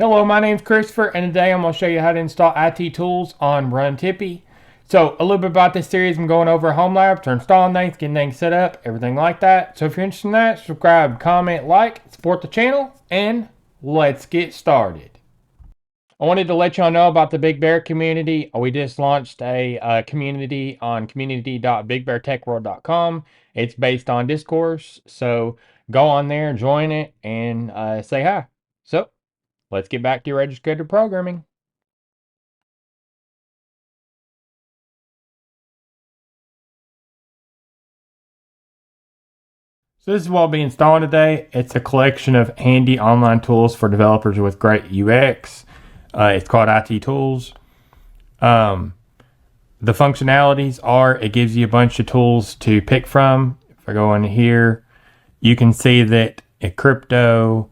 Hello, my name's Christopher, and today I'm going to show you how to install IT tools on Runtipi. So, a little bit about this series, I'm going over home lab to installing things, getting things set up, everything like that. So if you're interested in that, subscribe, comment, like, support the channel, and let's get started. I wanted to let y'all know about the Big Bear community. We just launched a community on community.bigbeartechworld.com. It's based on discourse, so go on there, join it, and say hi. So, let's get back to your registered programming. So this is what I'll be installing today. It's a collection of handy online tools for developers with great UX. It's called IT Tools. The functionalities are, it gives you a bunch of tools to pick from. If I go in here, you can see that a crypto,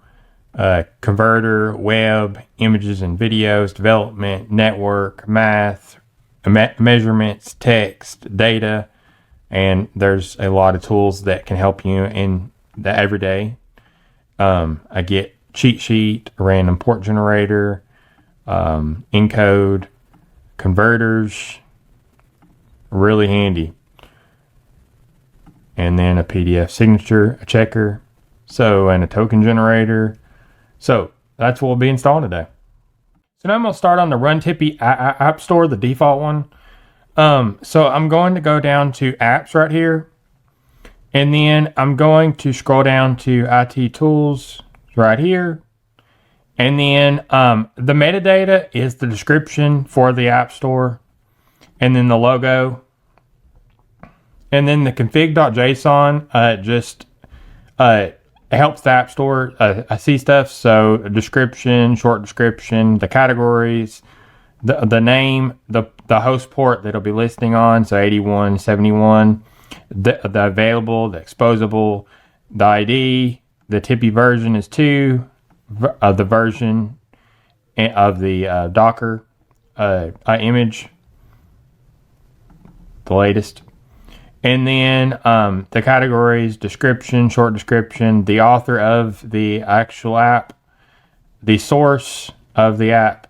converter, web, images and videos, development, network, math, measurements, text, data, and there's a lot of tools that can help you in the everyday. I get cheat sheet, random port generator, encode, converters, really handy. And then a PDF signature, a checker, and a token generator. So that's what we'll be installing today. So now I'm going to start on the Runtipi app store, the default one. So I'm going to go down to apps right here, and then I'm going to scroll down to IT tools right here. And then the metadata is the description for the app store, and then the logo, and then the config.json just helps the app store see stuff. So description, short description, the categories, the name, the host port that it'll be listing on, so 8171, the available, the exposable, the ID, the Tipi version is 2, the version of the Docker image, the latest, and then the categories, description, short description, the author of the actual app, the source of the app,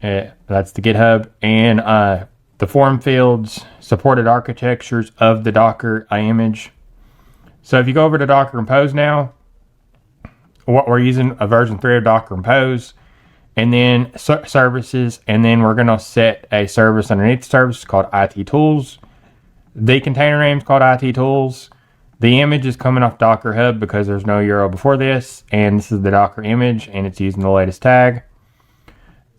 that's the GitHub, and the form fields, supported architectures of the Docker image. So if you go over to Docker Compose now, what we're using a version 3 of Docker Compose, and then services, and then we're going to set a service underneath the service called IT Tools. The container name is called IT Tools. The image is coming off Docker Hub because there's no URL before this, and this is the Docker image, and it's using the latest tag.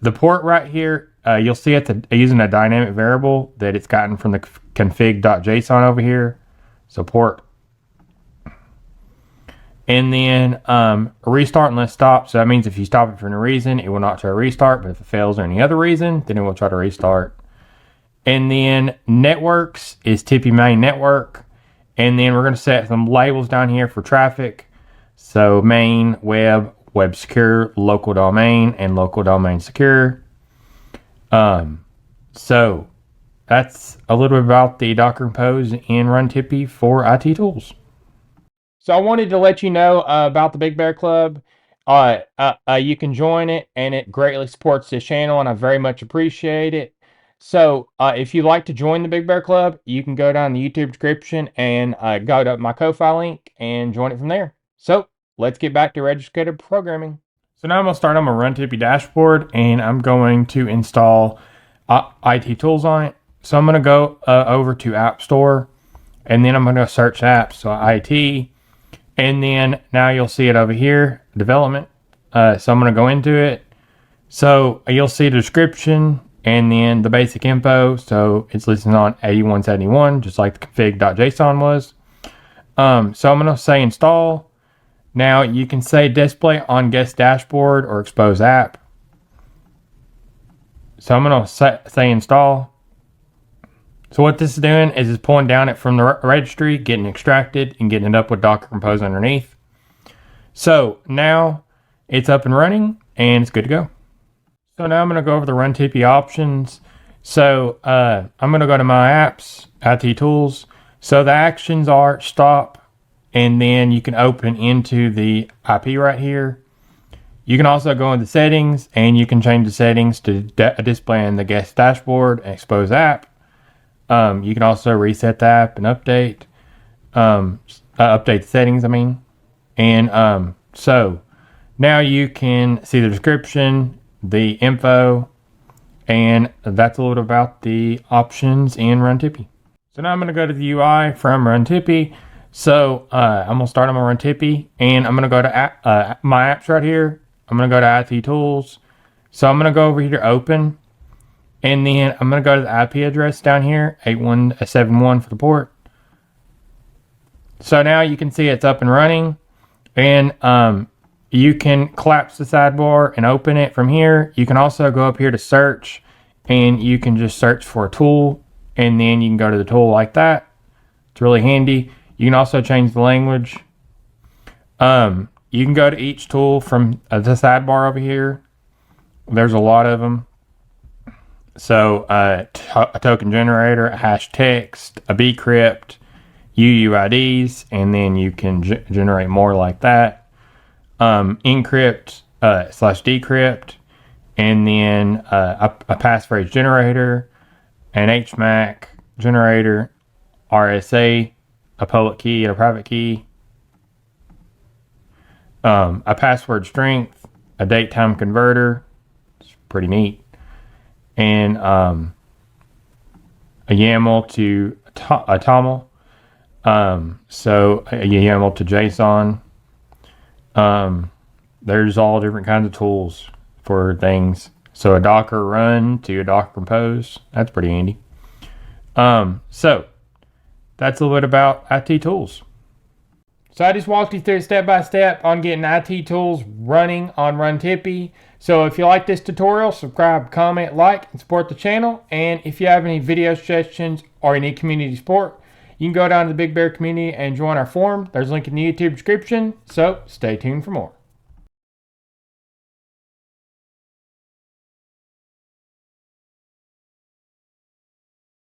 The port right here, you'll see it's using a dynamic variable that it's gotten from the config.json over here. So port. And then restart unless stopped. So that means if you stop it for any reason, it will not try to restart. But if it fails or any other reason, then it will try to restart. And then networks is Tipi main network. And then we're going to set some labels down here for traffic. So main, web secure, local domain, and local domain secure. So that's a little bit about the Docker Compose in Runtipi for IT tools. So I wanted to let you know about the Big Bear Club. You can join it, and it greatly supports this channel, and I very much appreciate it. So if you'd like to join the Big Bear Club, you can go down the YouTube description and go to my Ko-Fi link and join it from there. So let's get back to registered programming. So now I'm going to start on my Runtipi dashboard, and I'm going to install IT tools on it. So I'm going to go over to App Store, and then I'm going to search apps, so IT, and then now you'll see it over here, development. So I'm going to go into it. So you'll see the description and then the basic info. So it's listed on 8171, just like the config.json was. So I'm going to say install. Now you can say display on guest dashboard or expose app. So I'm going to say install. So what this is doing is it's pulling down it from the registry, getting extracted, and getting it up with Docker Compose underneath. So now it's up and running, and it's good to go. So now I'm going to go over the Runtipi options. So I'm going to go to my apps, IT tools. So the actions are stop, and then you can open into the IP right here. You can also go into settings, and you can change the settings to display in the guest dashboard and expose app. You can also reset the app and update the settings, I mean. And so now you can see the description, the info, and that's a little about the options in Runtipi. So now I'm going to go to the UI from Runtipi. So I'm going to start on my Runtipi, and I'm going to go to my apps right here. I'm going to go to IT tools. So I'm going to go over here to open, and then I'm going to go to the IP address down here, 8171 for the port. So now you can see it's up and running, and you can collapse the sidebar and open it from here. You can also go up here to search, and you can just search for a tool, and then you can go to the tool like that. It's really handy. You can also change the language. You can go to each tool from the sidebar over here. There's a lot of them. So a token generator, a hash text, a bcrypt, UUIDs, and then you can generate more like that. Encrypt / decrypt, and then a passphrase generator, an HMAC generator, RSA, a public key and a private key, a password strength, a date time converter. It's pretty neat. And a YAML to a TOML. So a YAML to JSON. There's all different kinds of tools for things. So a Docker run to a Docker compose. That's pretty handy. So that's a little bit about IT tools. So I just walked you through step by step on getting IT tools running on Runtipi. So if you like this tutorial, subscribe, comment, like, and support the channel. And if you have any video suggestions or you need community support, you can go down to the Big Bear community and join our forum. There's a link in the YouTube description. So stay tuned for more.